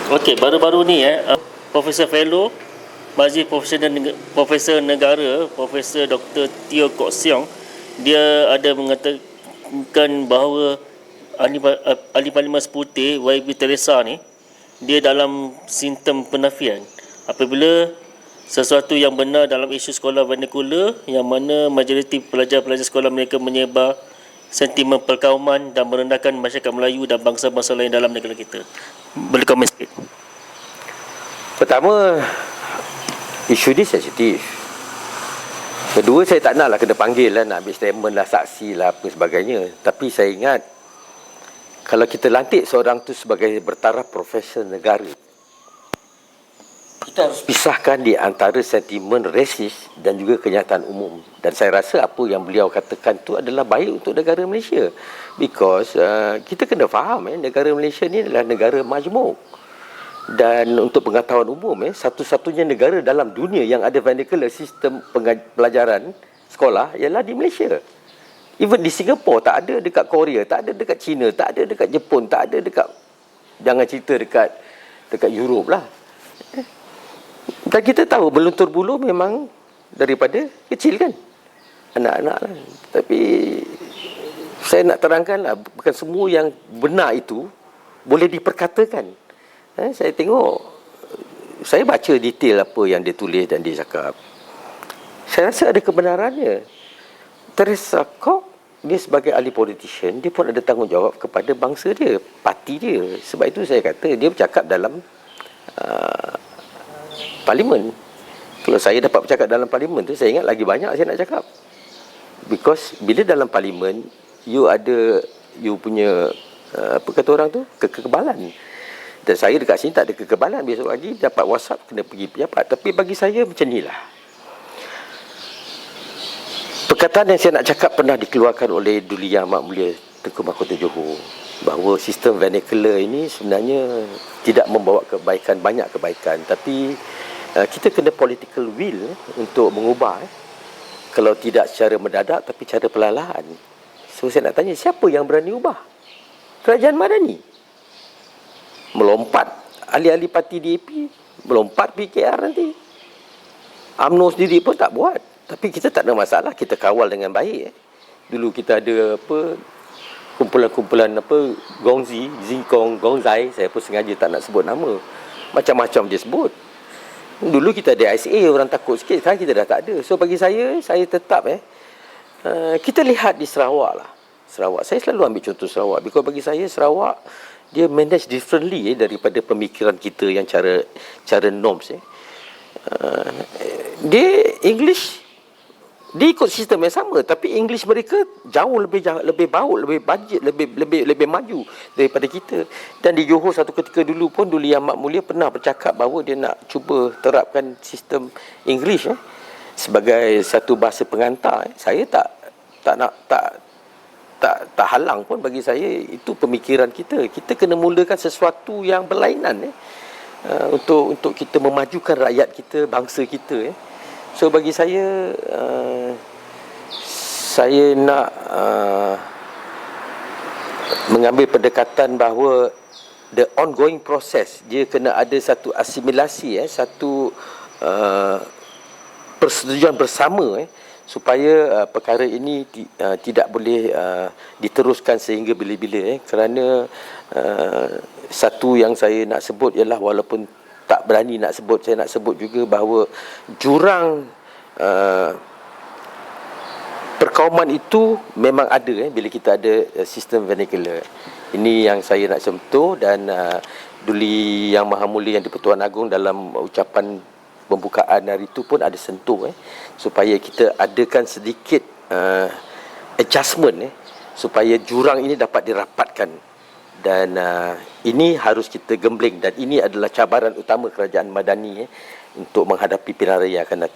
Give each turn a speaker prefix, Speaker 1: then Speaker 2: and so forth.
Speaker 1: Okey, baru-baru ni Profesor Fellow Majlis Profesor Negara, Profesor Dr. Teo Kok Siong, dia ada mengatakan bahawa ahli Parlimen Seputih YB Teresa ni, dia dalam sistem penafian apabila sesuatu yang benar dalam isu sekolah vernacular, yang mana majoriti pelajar-pelajar sekolah mereka menyebar sentimen perkauman dan merendahkan masyarakat Melayu dan bangsa-bangsa lain dalam negara kita. Boleh komen sikit?
Speaker 2: Pertama, isu ni sensitif. Kedua, saya tak naklah kena panggil lah, nak ambil statement lah, saksi lah, apa sebagainya. Tapi saya ingat, kalau kita lantik seorang tu sebagai bertaraf profesor negara, kita harus pisahkan di antara sentimen rasis dan juga kenyataan umum. Dan saya rasa apa yang beliau katakan tu adalah baik untuk negara Malaysia. Because kita kena faham, negara Malaysia ni adalah negara majmuk. Dan untuk pengetahuan umum, satu-satunya negara dalam dunia yang ada vernacular sistem pelajaran sekolah ialah di Malaysia. Even di Singapura tak ada, dekat Korea tak ada, dekat China tak ada, dekat Jepun tak ada, dekat, jangan cerita dekat Europe lah. Dan kita tahu beluntur bulu memang daripada kecil kan, anak-anak lah. Tapi saya nak terangkan lah, bukan semua yang benar itu boleh diperkatakan. Saya tengok, saya baca detail apa yang dia tulis dan dia cakap. Saya rasa ada kebenarannya. Teresa Kok, dia sebagai ahli politician, dia pun ada tanggungjawab kepada bangsa dia, parti dia. Sebab itu saya kata, dia bercakap dalam parlimen. Kalau saya dapat bercakap dalam parlimen tu, saya ingat lagi banyak saya nak cakap. Because bila dalam parlimen, you punya, apa kata orang tu, kekebalan. Dan saya dekat sini tak ada kekebalan. Besok pagi dapat WhatsApp, kena pergi pejabat. Tapi bagi saya macam inilah. Perkataan yang saya nak cakap pernah dikeluarkan oleh Duli Yang Amat Mulia Tengku Mahkota Johor, bahawa sistem vernacular ini sebenarnya tidak membawa kebaikan, banyak kebaikan. Tapi kita kena political will untuk mengubah. Kalau tidak secara mendadak, tapi cara perlahan. So saya nak tanya, siapa yang berani ubah? Kerajaan Madani? Melompat ahli-ahli parti DAP, melompat PKR nanti. UMNO sendiri pun tak buat. Tapi kita tak ada masalah, kita kawal dengan baik. Dulu kita ada kumpulan-kumpulan Gongzi, Zikong, Gongzai, saya pun sengaja tak nak sebut nama. Macam-macam dia sebut. Dulu kita ada ISA, orang takut sikit, sekarang kita dah tak ada. So bagi saya tetap kita lihat di Sarawak lah. Sarawak, saya selalu ambil contoh Sarawak. Because bagi saya Sarawak, dia manage differently daripada pemikiran kita yang cara norms. Dia English, dia ikut sistem yang sama, tapi English mereka jauh lebih baik, lebih budget, lebih maju daripada kita. Dan di Johor satu ketika dulu pun Duli Yang Amat Mulia pernah bercakap bahawa dia nak cuba terapkan sistem English sebagai satu bahasa pengantar. Saya tak halang pun. Bagi saya itu pemikiran kita. Kita kena mulakan sesuatu yang berlainan untuk kita memajukan rakyat kita, bangsa kita. So bagi saya nak mengambil pendekatan bahawa the ongoing process, dia kena ada satu asimilasi, satu persetujuan bersama supaya perkara ini tidak boleh diteruskan sehingga bila-bila. Kerana satu yang saya nak sebut ialah, walaupun tak berani nak sebut, saya nak sebut juga bahawa jurang perkauman itu memang ada bila kita ada sistem vernacular. Ini yang saya nak sentuh. Dan Duli Yang Maha Mulia Yang di-Pertuan Agong dalam ucapan pembukaan hari itu pun ada sentuh supaya kita adakan sedikit adjustment supaya jurang ini dapat dirapatkan. Dan ini harus kita gembling, dan ini adalah cabaran utama kerajaan Madani untuk menghadapi pilihan raya yang akan datang.